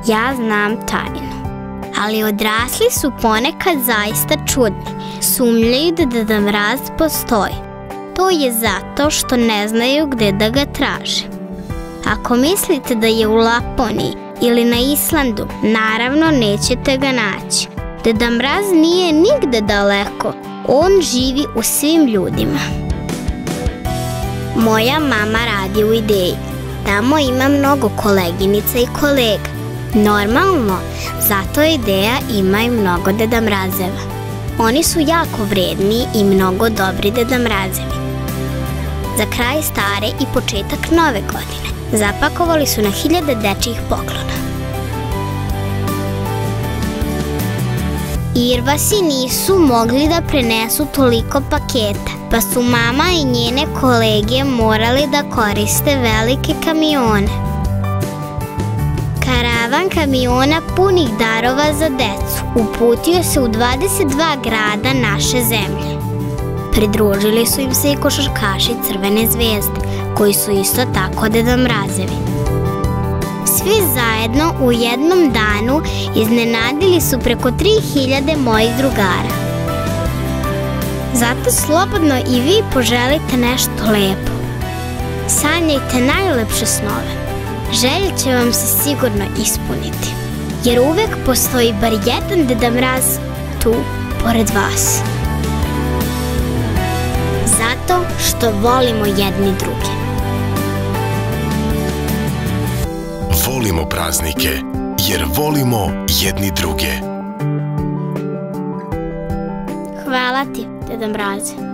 Ja znam tajnu. Ali odrasli su ponekad zaista čudni. Sumnjaju da Deda Mraz postoji. To je zato što ne znaju gde da ga traže. Ako mislite da je u Laponiji ili na Islandu, naravno nećete ga naći. Deda Mraz nije nigde daleko. On živi u svim ljudima. Moja mama radi u Ideji. Tamo ima mnogo koleginica i kolega. Normalno, zato Ideja ima i mnogo Deda Mrazeva. Oni su jako vredni i mnogo dobri Deda Mrazevi. Za kraj stare i početak nove godine zapakovali su na hiljade dečjih poklona. Irvasi nisu mogli da prenesu toliko paketa, pa su mama i njene kolege morali da koriste velike kamione. Karavan kamiona punih darova za decu uputio se u 22 grada naše zemlje. Pridružili su im se i košarkaši Crvene zvezde, koji su isto tako Deda Mrazevi. Svi zajedno u jednom danu iznenadili su preko 3000 mojih drugara. Zato slobodno i vi poželite nešto lepo. Sanjajte najlepše snove. Želje će vam se sigurno ispuniti, jer uvek postoji bar jedan Deda Mraz tu, pored vas. Zato što volimo jedni druge. Volimo praznike, jer volimo jedni druge. Hvala ti, Deda Mraze.